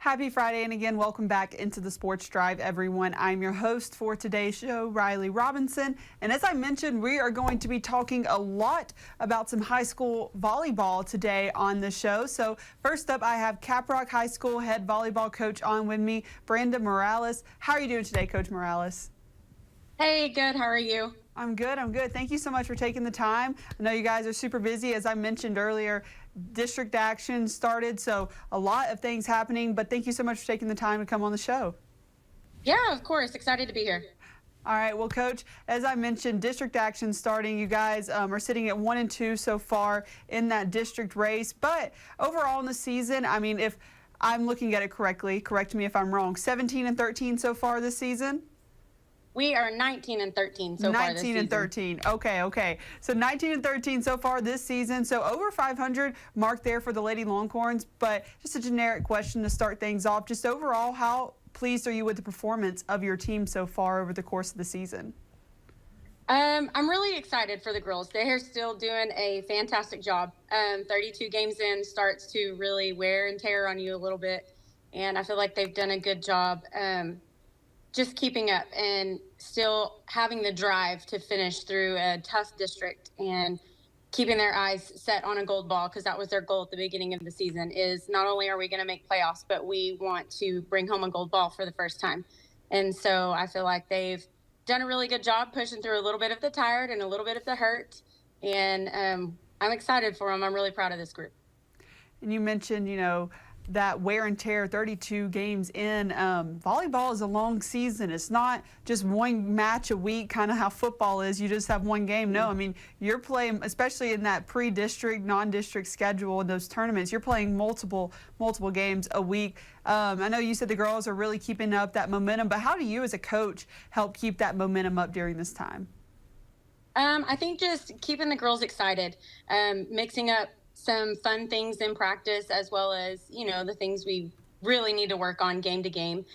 Happy Friday, and again, welcome back into the Sports Drive, everyone. I'm your host for today's show, Riley Robinson, and as I mentioned, we are going to be talking a lot about some high school volleyball today on the show. So first up, I have Caprock High School head volleyball coach on with me, Branda Morales. How are you doing today, Coach Morales? Hey, good. How are you? I'm good. I'm good. Thank you so much for taking the time. I know you guys are super busy. As I mentioned earlier, district action started, so a lot of things happening, but thank you so much for taking the time to come on the show. Yeah, of course. Excited to be here. All right, well, Coach, as I mentioned, district action starting. You guys are sitting at 1-2 so far in that district race, but overall in the season, I mean, if I'm looking at it correctly, correct me if I'm wrong, 17-13 so far this season? We are 19-13 so far this season. 19-13. Okay. So 19-13 so far this season. So over 500 mark there for the Lady Longhorns. But just a generic question to start things off. Just overall, how pleased are you with the performance of your team so far over the course of the season? I'm really excited for the girls. They're still doing a fantastic job. 32 games in starts to really wear and tear on you a little bit. And I feel like they've done a good job. Just keeping up and still having the drive to finish through a tough district and keeping their eyes set on a gold ball, because that was their goal at the beginning of the season, is not only are we going to make playoffs, but we want to bring home a gold ball for the first time. And so I feel like they've done a really good job pushing through a little bit of the tired and a little bit of the hurt. And I'm excited for them. I'm really proud of this group. And you mentioned, that wear and tear, 32 games in. Volleyball is a long season. It's not just one match a week, kind of how football is. You just have one game. No, I mean, you're playing, especially in that pre-district, non-district schedule in those tournaments, you're playing multiple games a week. I know you said the girls are really keeping up that momentum, but how do you as a coach help keep that momentum up during this time? I think just keeping the girls excited, mixing up some fun things in practice, as well as, the things we really need to work on game to game.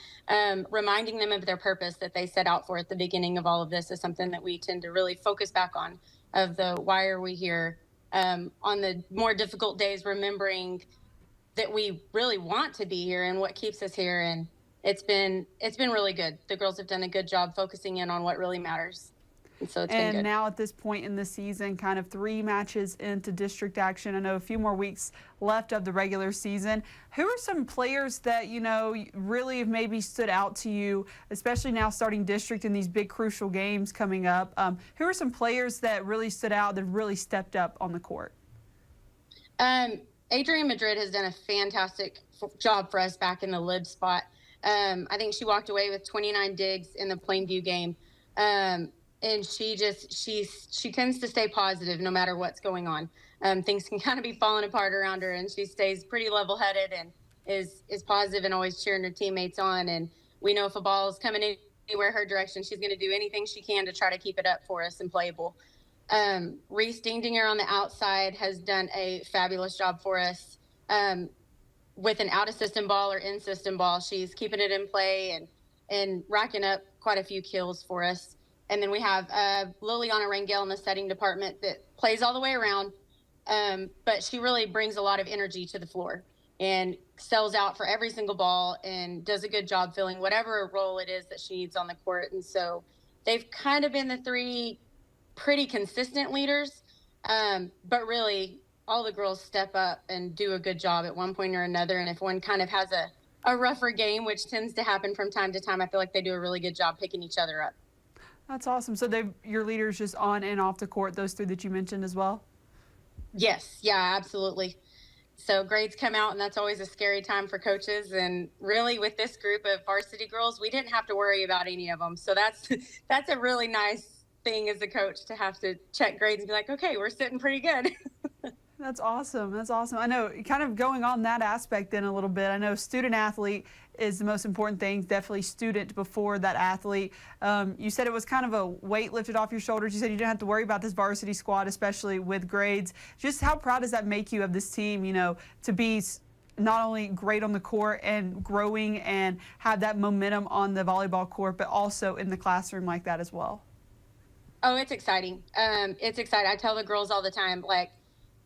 Reminding them of their purpose that they set out for at the beginning of all of this is something that we tend to really focus back on, of the why are we here. On the more difficult days, remembering that we really want to be here and what keeps us here. And it's been really good. The girls have done a good job focusing in on what really matters. So it's been good. Now at this point in the season, kind of 3 matches into district action. I know a few more weeks left of the regular season. Who are some players that, really have maybe stood out to you, especially now starting district in these big crucial games coming up? Who are some players that really stood out, that really stepped up on the court? Adrienne Madrid has done a fantastic job for us back in the lib spot. I think she walked away with 29 digs in the Plainview game. And she tends to stay positive no matter what's going on. Things can kind of be falling apart around her, and she stays pretty level-headed and is positive and always cheering her teammates on. And we know if a ball is coming anywhere her direction, she's going to do anything she can to try to keep it up for us and playable. Reese Dingdinger on the outside has done a fabulous job for us. With an out-of-system ball or in-system ball, she's keeping it in play and racking up quite a few kills for us. And then we have Liliana Rangel in the setting department that plays all the way around, but she really brings a lot of energy to the floor and sells out for every single ball and does a good job filling whatever role it is that she needs on the court. And so they've kind of been the 3 pretty consistent leaders, but really all the girls step up and do a good job at one point or another. And if one kind of has a rougher game, which tends to happen from time to time, I feel like they do a really good job picking each other up. That's awesome. So your leaders just on and off the court, those 3 that you mentioned as well? Yes. Yeah, absolutely. So grades come out, and that's always a scary time for coaches. And really with this group of varsity girls, we didn't have to worry about any of them. So that's a really nice thing as a coach, to have to check grades and be like, okay, we're sitting pretty good. That's awesome. That's awesome. I know, kind of going on that aspect then a little bit, I know student athlete is the most important thing, definitely student before that athlete. You said it was kind of a weight lifted off your shoulders. You said you didn't have to worry about this varsity squad, especially with grades. Just how proud does that make you of this team, to be not only great on the court and growing and have that momentum on the volleyball court, but also in the classroom like that as well? Oh, it's exciting. It's exciting. I tell the girls all the time, like,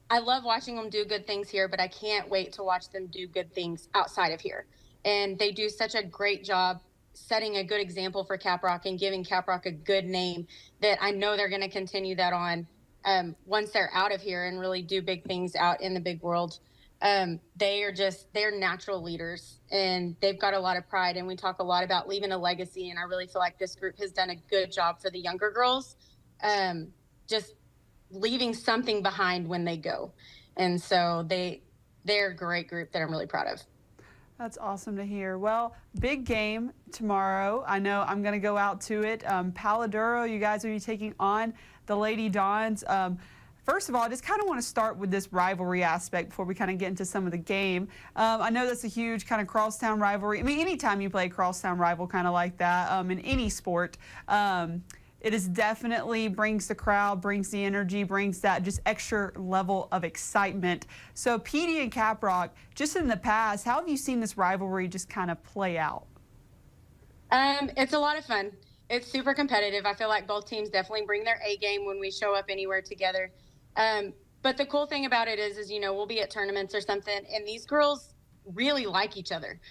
I love watching them do good things here, but I can't wait to watch them do good things outside of here. and they do such a great job setting a good example for Caprock and giving Caprock a good name that I know they're going to continue that on once they're out of here and really do big things out in the big world. They're natural leaders, and they've got a lot of pride, and we talk a lot about leaving a legacy, and I really feel like this group has done a good job for the younger girls, just leaving something behind when they go. And so they're a great group that I'm really proud of. That's awesome to hear. Well, big game tomorrow. I know I'm going to go out to it. Paladuro, you guys will be taking on the Lady Dons. First of all, I just kind of want to start with this rivalry aspect before we kind of get into some of the game. I know that's a huge kind of crosstown rivalry. I mean, anytime you play a crosstown rival kind of like that in any sport, it is definitely brings the crowd, brings the energy, brings that just extra level of excitement. So PD and Caprock, just in the past, how have you seen this rivalry just kind of play out? It's a lot of fun. It's super competitive. I feel like both teams definitely bring their A game when we show up anywhere together. But the cool thing about it is, you know, we'll be at tournaments or something, and these girls really like each other.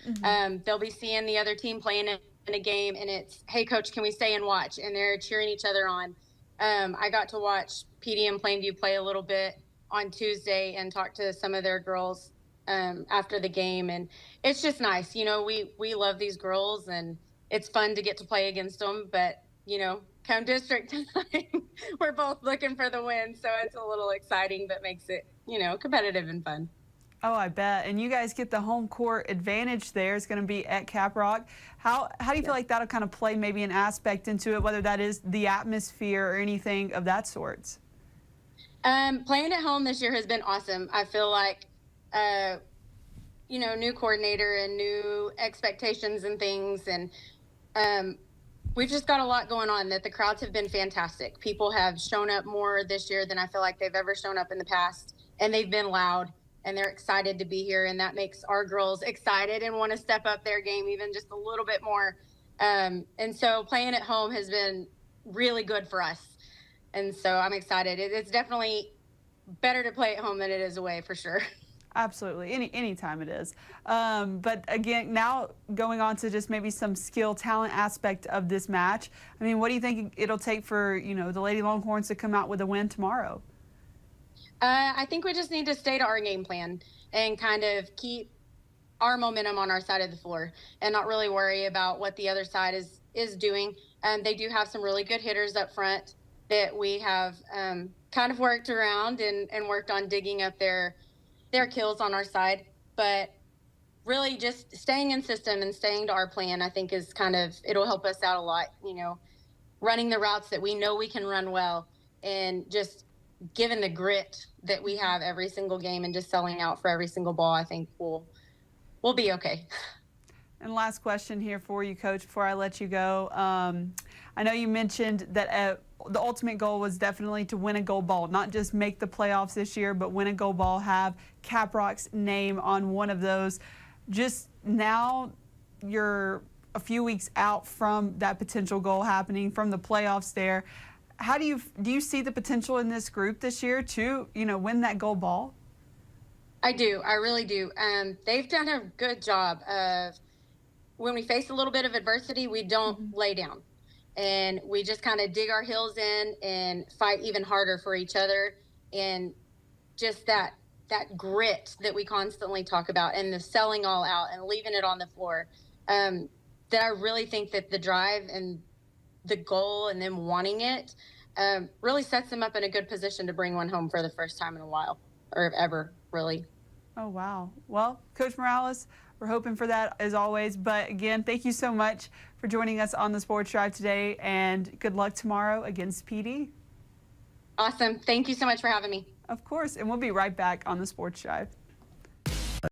They'll be seeing the other team playing in a game, and it's, hey, coach, can we stay and watch? And they're cheering each other on. I got to watch PD and Plainview play a little bit on Tuesday and talk to some of their girls after the game, and it's just nice. You know, we love these girls, and it's fun to get to play against them, but, you know, come district time, we're both looking for the win, so it's a little exciting, but makes it, you know, competitive and fun. Oh, I bet. And you guys get the home court advantage there. It's going to be at Caprock. How do you feel like that'll kind of play maybe an aspect into it, whether that is the atmosphere or anything of that sort? Playing at home this year has been awesome. I feel like, you know, new coordinator and new expectations and things, and we've just got a lot going on. That the crowds have been fantastic. People have shown up more this year than I feel like they've ever shown up in the past, and they've been loud, and they're excited to be here, and that makes our girls excited and want to step up their game even just a little bit more. And so playing at home has been really good for us, and so I'm excited. It's definitely better to play at home than it is away, for sure. Absolutely, any time it is. But again, now going on to just maybe some skill, talent aspect of this match. I mean, what do you think it'll take for, you know, the Lady Longhorns to come out with a win tomorrow? I think we just need to stay to our game plan and kind of keep our momentum on our side of the floor and not really worry about what the other side is doing. They do have some really good hitters up front that we have kind of worked around and worked on digging up their kills on our side. But really just staying in system and staying to our plan, I think, is kind of, it'll help us out a lot, you know, running the routes that we know we can run well, and just given the grit that we have every single game and just selling out for every single ball, I think we'll be okay. And last question here for you, Coach, before I let you go. I know you mentioned that the ultimate goal was definitely to win a gold ball, not just make the playoffs this year, but win a gold ball, have Caprock's name on one of those. Just now, you're a few weeks out from that potential goal happening, from the playoffs there. How do you see the potential in this group this year to, you know, win that gold ball? I do. I really do. They've done a good job of, when we face a little bit of adversity, we don't lay down, and we just kind of dig our heels in and fight even harder for each other. And just that grit that we constantly talk about, and the selling all out and leaving it on the floor, that I really think that the drive and the goal and them wanting it really sets them up in a good position to bring one home for the first time in a while, or ever, really. Oh, wow. Well, Coach Morales, we're hoping for that as always. But again, thank you so much for joining us on the Sports Drive today, and good luck tomorrow against PD. Awesome. Thank you so much for having me. Of course, and we'll be right back on the Sports Drive.